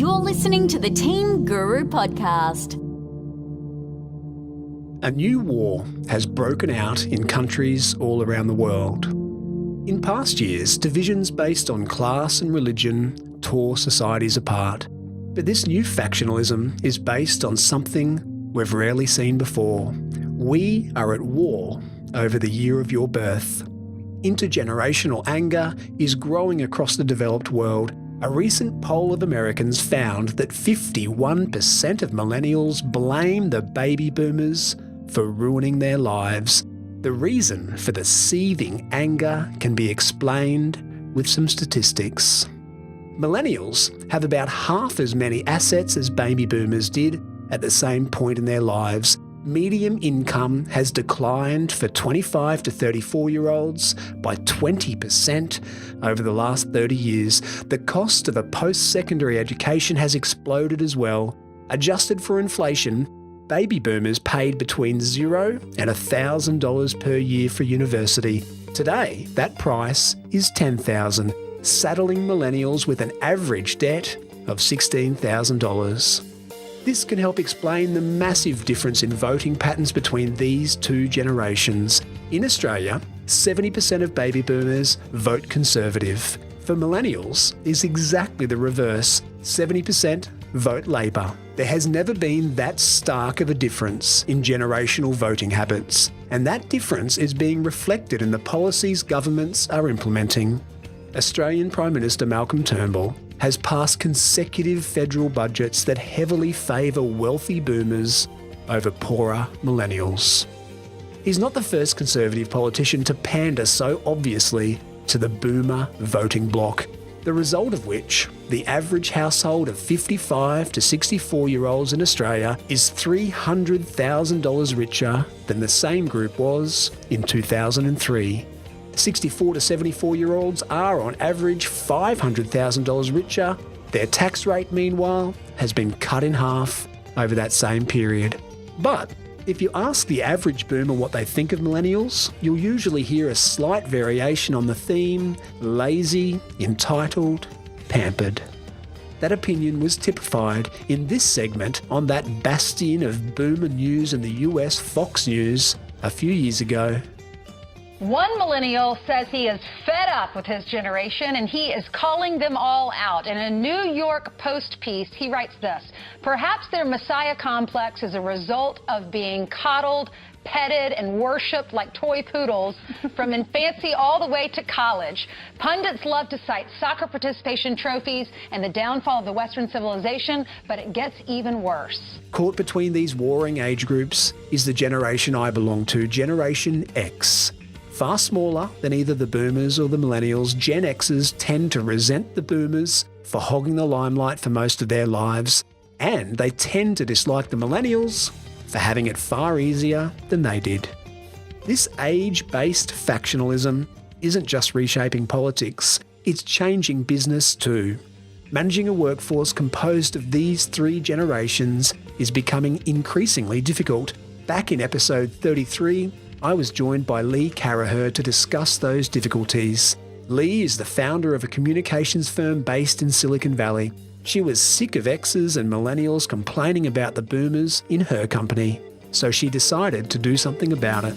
You're listening to the Team Guru podcast. A new war has broken out in countries all around the world. In past years, divisions based on class and religion tore societies apart. But this new factionalism is based on something we've rarely seen before. We are at war over the year of your birth. Intergenerational anger is growing across the developed world. A recent poll of Americans found that 51% of millennials blame the baby boomers for ruining their lives. The reason for the seething anger can be explained with some statistics. Millennials have about half as many assets as baby boomers did at the same point in their lives. Median income has declined for 25 to 34-year-olds by 20% over the last 30 years. The cost of a post-secondary education has exploded as well. Adjusted for inflation, baby boomers paid between $0 and $1,000 per year for university. Today, that price is $10,000, saddling millennials with an average debt of $16,000. This can help explain the massive difference in voting patterns between these two generations. In Australia, 70% of baby boomers vote Conservative. For millennials, it's exactly the reverse. 70% vote Labor. There has never been that stark of a difference in generational voting habits, and that difference is being reflected in the policies governments are implementing. Australian Prime Minister Malcolm Turnbull has passed consecutive federal budgets that heavily favour wealthy boomers over poorer millennials. He's not the first Conservative politician to pander so obviously to the boomer voting bloc, the result of which, the average household of 55 to 64-year-olds in Australia is $300,000 richer than the same group was in 2003. 64 to 74-year-olds are on average $500,000 richer. Their tax rate, meanwhile, has been cut in half over that same period. But if you ask the average boomer what they think of millennials, you'll usually hear a slight variation on the theme: lazy, entitled, pampered. That opinion was typified in this segment on that bastion of boomer news in the US, Fox News, a few years ago. One millennial says he is fed up with his generation and he is calling them all out. In a New York Post piece, he writes this: perhaps their messiah complex is a result of being coddled, petted, and worshipped like toy poodles from infancy all the way to college. Pundits love to cite soccer participation trophies and the downfall of the Western civilization, but it gets even worse. Caught between these warring age groups is the generation I belong to, Generation X. Far smaller than either the boomers or the millennials, Gen Xers tend to resent the boomers for hogging the limelight for most of their lives, and they tend to dislike the millennials for having it far easier than they did. This age-based factionalism isn't just reshaping politics, it's changing business too. Managing a workforce composed of these three generations is becoming increasingly difficult. Back in episode 33, I was joined by Lee Caraher to discuss those difficulties. Lee is the founder of a communications firm based in Silicon Valley. She was sick of Xers and millennials complaining about the boomers in her company, so she decided to do something about it.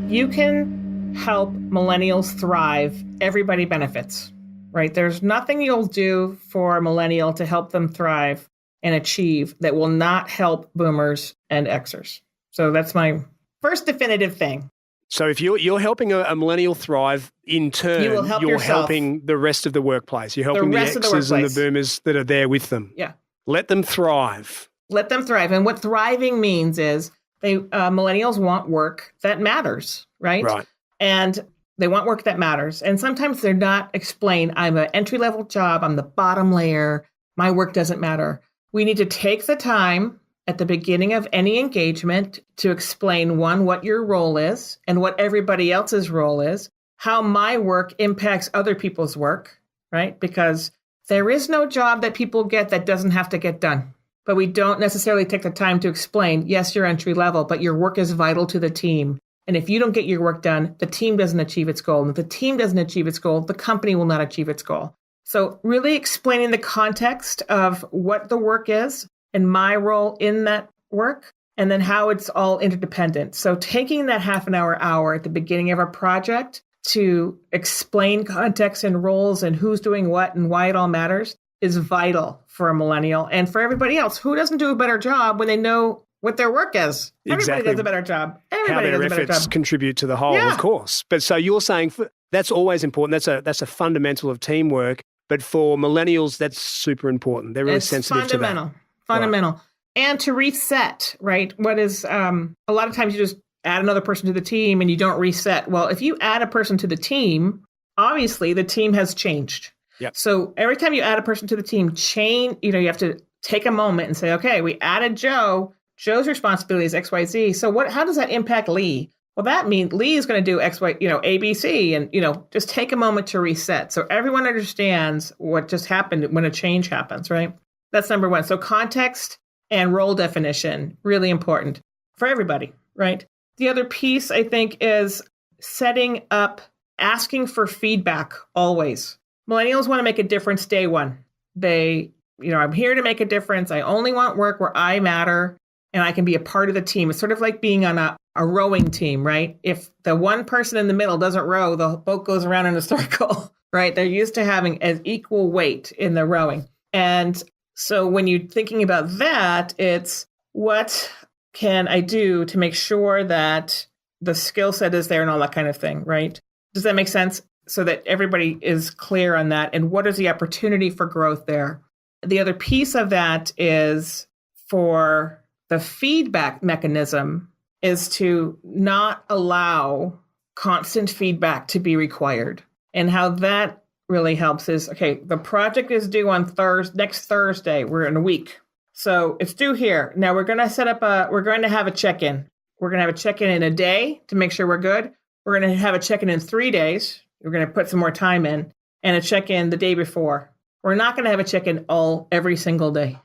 You can help millennials thrive. Everybody benefits, right? There's nothing you'll do for a millennial to help them thrive and achieve that will not help boomers and Xers. So that's my first definitive thing. So if you're helping a millennial thrive, in turn, you're helping the rest of the workplace. You're helping the Xers and the boomers that are there with them. Yeah. Let them thrive. Let them thrive. And what thriving means is millennials want work that matters, right? Right. And they want work that matters. And sometimes they're not explained. I'm an entry-level job. I'm the bottom layer. My work doesn't matter. We need to take the time at the beginning of any engagement to explain, one, what your role is and what everybody else's role is, how my work impacts other people's work, right? Because there is no job that people get that doesn't have to get done. But we don't necessarily take the time to explain, yes, you're entry level, but your work is vital to the team. And if you don't get your work done, the team doesn't achieve its goal. And if the team doesn't achieve its goal, the company will not achieve its goal. So really explaining the context of what the work is and my role in that work, and then how it's all interdependent. So taking that half an hour at the beginning of a project to explain context and roles and who's doing what and why it all matters is vital for a millennial and for everybody else. Who doesn't do a better job when they know what their work is? Everybody does a better job. Everybody does a better job. How their efforts contribute to the whole, of course. But so you're saying that's always important. That's a fundamental of teamwork. But for millennials, that's super important. They're really sensitive to that. Fundamental. Right. And to reset, right? What is, a lot of times you just add another person to the team and you don't reset. Well, if you add a person to the team, obviously the team has changed. Yep. So every time you add a person to the team, you have to take a moment and say, okay, we added Joe. Joe's responsibility is XYZ. So how does that impact Lee? Well, that means Lee is going to do X, Y, ABC, and, just take a moment to reset. So everyone understands what just happened when a change happens, right? That's number one. So context and role definition, really important for everybody, right? The other piece, I think, is setting up, asking for feedback always. Millennials want to make a difference day one. I'm here to make a difference. I only want work where I matter and I can be a part of the team. It's sort of like being on a rowing team, right? If the one person in the middle doesn't row, the boat goes around in a circle, right? They're used to having an equal weight in the rowing. And so when you're thinking about that, it's what can I do to make sure that the skill set is there and all that kind of thing, right? Does that make sense? So that everybody is clear on that. And what is the opportunity for growth there? The other piece of that is for the feedback mechanism is to not allow constant feedback to be required. And how that really helps is, okay, the project is due on next Thursday. We're in a week. So it's due here. Now we're going to have a check-in. We're going to have a check-in in a day to make sure we're good. We're going to have a check-in in 3 days. We're going to put some more time in, and a check-in the day before. We're not going to have a check-in every single day.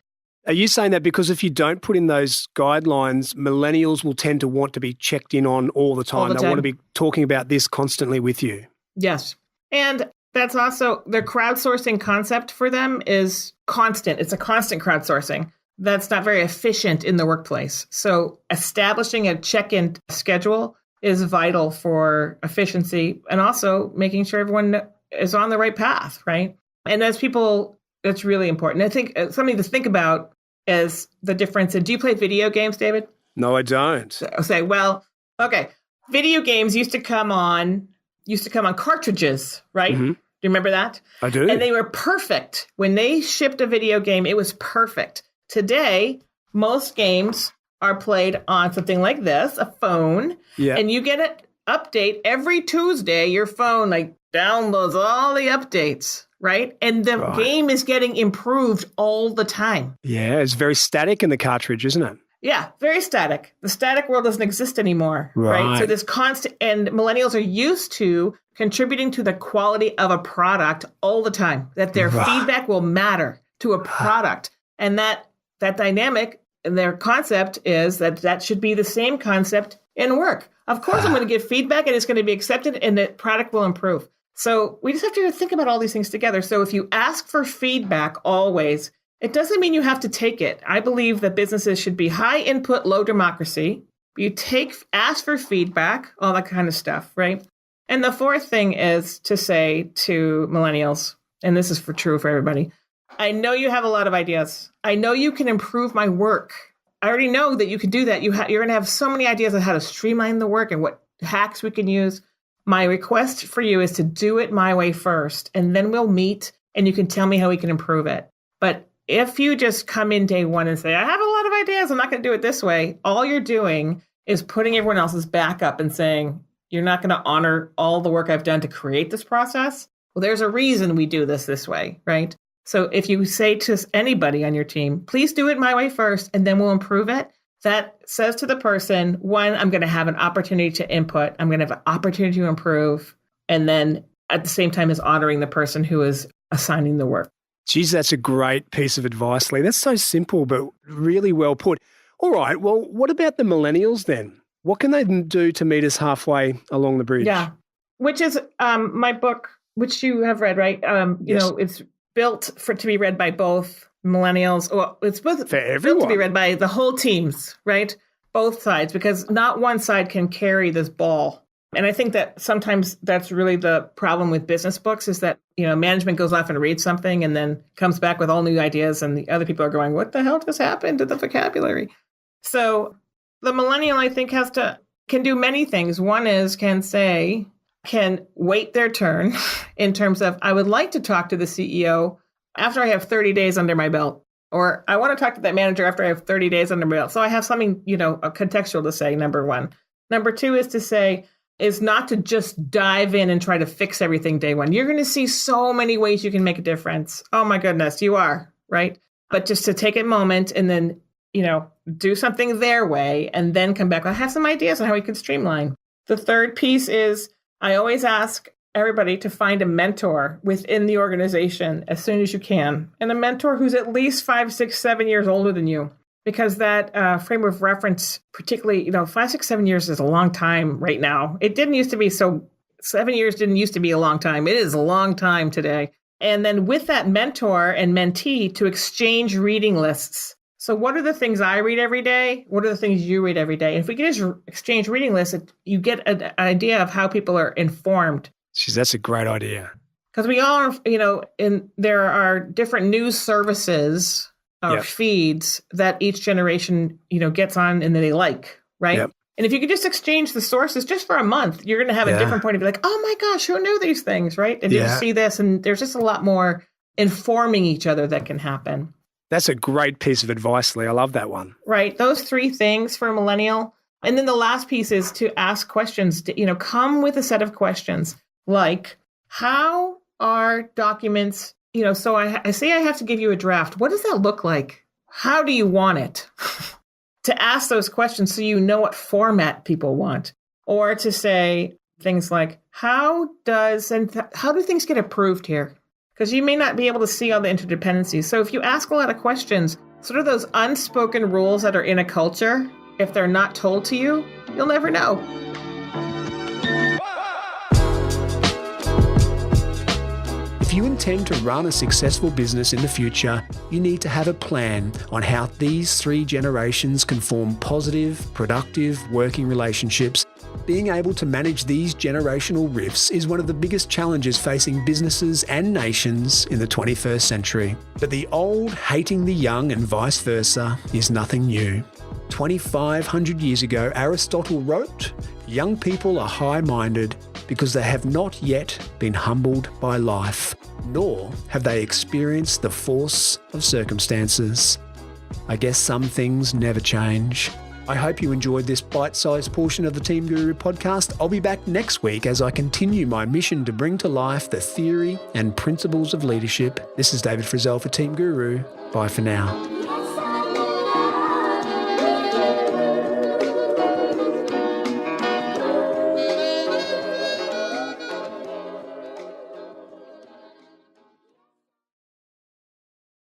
Are you saying that because if you don't put in those guidelines, millennials will tend to want to be checked in on all the time? They want to be talking about this constantly with you. Yes. And that's also the crowdsourcing concept for them is constant. It's a constant crowdsourcing. That's not very efficient in the workplace. So establishing a check-in schedule is vital for efficiency and also making sure everyone is on the right path, right? And as people, that's really important. I think something to think about is the difference in, do you play video games, David? No, I don't. Video games used to come on cartridges, right? Mm-hmm. Do you remember that? I do. And they were perfect. When they shipped a video game, it was perfect. Today, most games are played on something like this, a phone, and you get an update every Tuesday. Your phone downloads all the updates, right? And the game is getting improved all the time. Yeah, it's very static in the cartridge, isn't it? Yeah, very static. The static world doesn't exist anymore, right? So this constant, and millennials are used to contributing to the quality of a product all the time, that their feedback will matter to a product. And that dynamic, their concept is that should be the same concept in work. Of course, I'm going to give feedback and it's going to be accepted and the product will improve. So we just have to think about all these things together. So if you ask for feedback always, it doesn't mean you have to take it. I believe that businesses should be high input, low democracy. You ask for feedback, all that kind of stuff, right? And the fourth thing is to say to millennials, and this is true for everybody, I know you have a lot of ideas. I know you can improve my work. I already know that you can do that. You're going to have so many ideas on how to streamline the work and what hacks we can use. My request for you is to do it my way first, and then we'll meet and you can tell me how we can improve it. But if you just come in day one and say, I have a lot of ideas, I'm not going to do it this way, all you're doing is putting everyone else's back up and saying, you're not going to honor all the work I've done to create this process. Well, there's a reason we do this way, right? So if you say to anybody on your team, please do it my way first, and then we'll improve it, that says to the person, one, I'm going to have an opportunity to input. I'm going to have an opportunity to improve. And then at the same time is honoring the person who is assigning the work. Geez, that's a great piece of advice, Lee. That's so simple, but really well put. All right, well, what about the millennials then? What can they do to meet us halfway along the bridge? Yeah, which is my book, which you have read, right? Yes. It's built to be read by both millennials. Well, it's both For built everyone. to be read by the whole teams, right? Both sides, because not one side can carry this ball. And I think that sometimes that's really the problem with business books is that, management goes off and reads something and then comes back with all new ideas and the other people are going, what the hell just happened to the vocabulary? So the millennial, I think, can do many things. One is can wait their turn in terms of, I would like to talk to the CEO after I have 30 days under my belt, or I want to talk to that manager after I have 30 days under my belt. So I have something, a contextual to say, number one. Number two is not to just dive in and try to fix everything day one. You're going to see so many ways you can make a difference. Oh my goodness, you are, right? But just to take a moment and then, do something their way and then come back. I have some ideas on how we can streamline. The third piece is I always ask everybody to find a mentor within the organization as soon as you can. And a mentor who's at least 5, 6, 7 years older than you. Because that frame of reference, particularly, 5, 6, 7 years is a long time right now. It didn't used to be 7 years didn't used to be a long time. It is a long time today. And then with that mentor and mentee to exchange reading lists. So what are the things I read every day? What are the things you read every day? And if we can just exchange reading lists, you get an idea of how people are informed. Jeez, that's a great idea. Because we all, there are different news services or feeds that each generation, gets on and that they like, right? Yep. And if you could just exchange the sources just for a month, you're going to have a different point of view, like, oh my gosh, who knew these things, right? And you see this, and there's just a lot more informing each other that can happen. That's a great piece of advice, Lee. I love that one. Right. Those 3 things for a millennial. And then the last piece is to ask questions, come with a set of questions like, how are documents, so I say I have to give you a draft. What does that look like? How do you want it? To ask those questions so you know what format people want. Or to say things like, how do things get approved here? Because you may not be able to see all the interdependencies. So if you ask a lot of questions, sort of those unspoken rules that are in a culture, if they're not told to you, you'll never know. If you intend to run a successful business in the future, you need to have a plan on how these 3 generations can form positive, productive working relationships. Being able to manage these generational rifts is one of the biggest challenges facing businesses and nations in the 21st century. But the old hating the young and vice versa is nothing new. 2,500 years ago, Aristotle wrote, "Young people are high-minded because they have not yet been humbled by life, nor have they experienced the force of circumstances." I guess some things never change. I hope you enjoyed this bite-sized portion of the Team Guru podcast. I'll be back next week as I continue my mission to bring to life the theory and principles of leadership. This is David Frizzell for Team Guru. Bye for now.